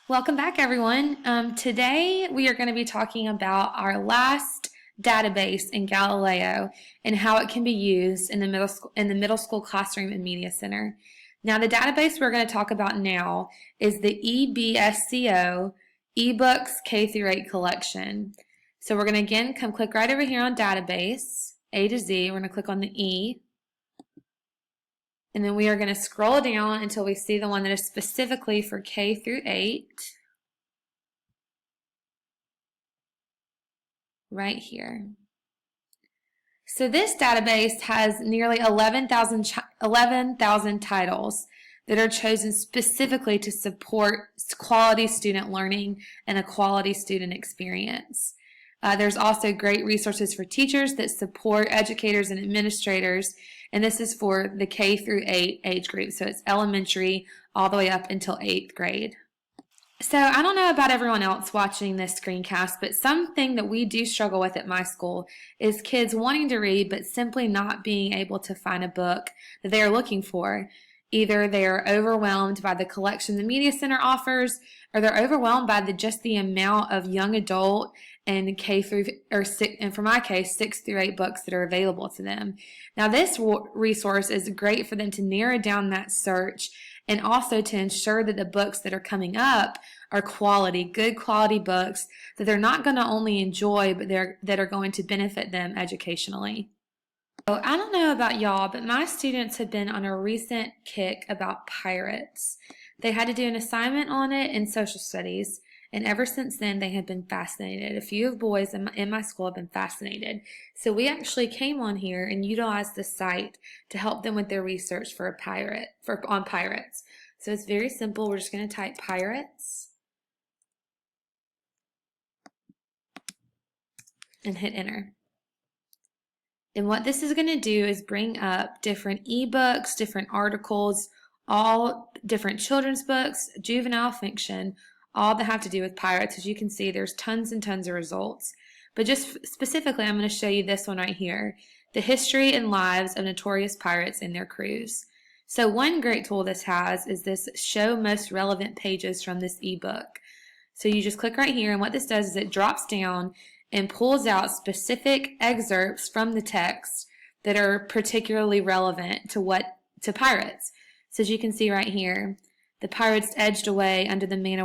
Welcome back, everyone. Today we are going to be talking about our last database in Galileo and how it can be used in the middle school classroom and media center. Now, the database we're going to talk about now is the EBSCO eBooks K-8 collection. So we're going to again click right over here on database, A to Z. We're going to click on the E. And then we are going to scroll down until we see the one that is specifically for K-8, right here. So this database has nearly 11,000 titles that are chosen specifically to support quality student learning and a quality student experience. There's also great resources for teachers that support educators and administrators, and this is for the K-8 age group, so it's elementary all the way up until 8th grade. So I don't know about everyone else watching this screencast, but something that we do struggle with at my school is kids wanting to read but simply not being able to find a book that they are looking for. Either they are overwhelmed by the collection the Media Center offers, or they're overwhelmed by just the amount of young adult and and for my case, 6 through 8 books that are available to them. Now, this resource is great for them to narrow down that search and also to ensure that the books that are coming up are good quality books that they're not going to only enjoy, but that are going to benefit them educationally. So I don't know about y'all, but my students have been on a recent kick about pirates. They had to do an assignment on it in social studies, and ever since then they have been fascinated. A few of boys in my school have been fascinated. So we actually came on here and utilized the site to help them with their research on pirates. So it's very simple. We're just going to type pirates and hit enter. And what this is going to do is bring up different ebooks, different articles, all different children's books, juvenile fiction, all that have to do with pirates. As you can see, there's tons and tons of results. But just specifically, I'm going to show you this one right here, the history and lives of notorious pirates and their crews. So one great tool this has is this show most relevant pages from this ebook. So you just click right here, and what this does is it drops down and pulls out specific excerpts from the text that are particularly relevant to pirates. So as you can see right here, the pirates edged away under the man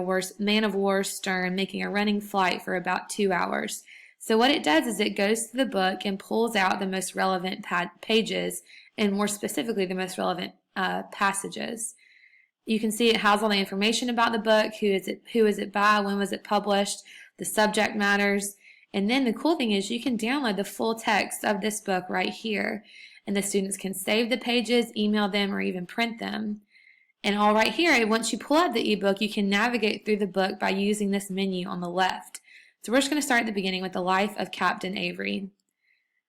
of war's stern, making a running flight for about 2 hours. So what it does is it goes to the book and pulls out the most relevant pages, and more specifically the most relevant passages. You can see it has all the information about the book, who is it by, when was it published, the subject matters. And then the cool thing is you can download the full text of this book right here, and the students can save the pages, email them, or even print them. And all right here, once you pull out the ebook, you can navigate through the book by using this menu on the left. So we're just going to start at the beginning with the life of Captain Avery.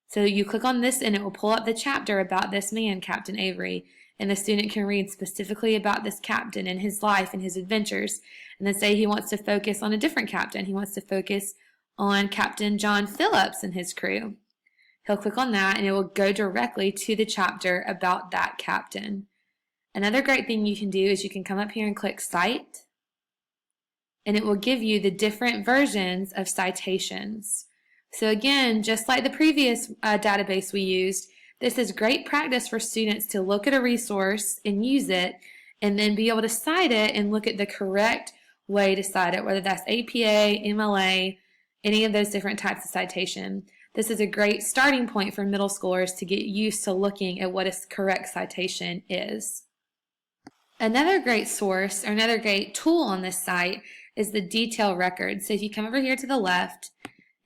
So you click on this and it will pull up the chapter about this man, Captain Avery, and the student can read specifically about this captain and his life and his adventures. And then say he wants to focus on a different captain. He wants to focus on Captain John Phillips and his crew. He'll click on that and it will go directly to the chapter about that captain. Another great thing you can do is you can come up here and click Cite, and it will give you the different versions of citations. So again, just like the previous database we used, this is great practice for students to look at a resource and use it, and then be able to cite it and look at the correct way to cite it, whether that's APA, MLA, any of those different types of citation. This is a great starting point for middle schoolers to get used to looking at what a correct citation is. Another great source, or another great tool on this site, is the detailed record. So if you come over here to the left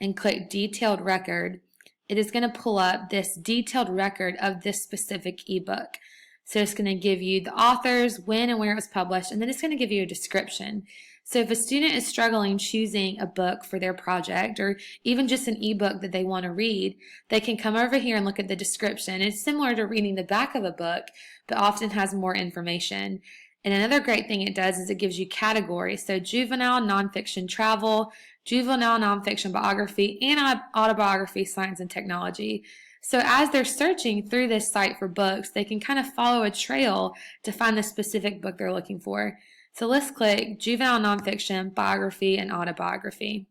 and click detailed record, it is going to pull up this detailed record of this specific ebook. So it's going to give you the authors, when and where it was published, and then it's going to give you a description. So if a student is struggling choosing a book for their project, or even just an ebook that they want to read, they can come over here and look at the description. It's similar to reading the back of a book, but often has more information. And another great thing it does is it gives you categories. So juvenile, nonfiction, travel, juvenile, nonfiction, biography, and autobiography, science, and technology. So as they're searching through this site for books, they can kind of follow a trail to find the specific book they're looking for. So let's click juvenile nonfiction, biography, and autobiography.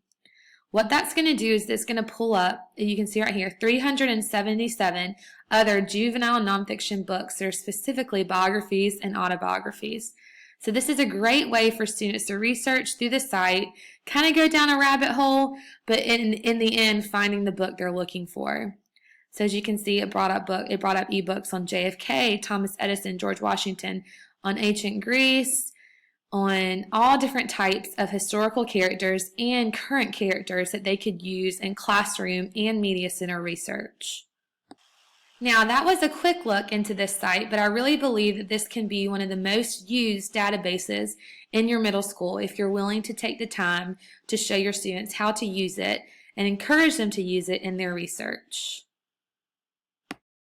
What that's going to do is it's going to pull up, you can see right here, 377 other juvenile nonfiction books that are specifically biographies and autobiographies. So this is a great way for students to research through the site, kind of go down a rabbit hole, but in the end, finding the book they're looking for. So as you can see, it brought up ebooks on JFK, Thomas Edison, George Washington, on ancient Greece, on all different types of historical characters and current characters that they could use in classroom and media center research. Now, that was a quick look into this site, but I really believe that this can be one of the most used databases in your middle school if you're willing to take the time to show your students how to use it and encourage them to use it in their research.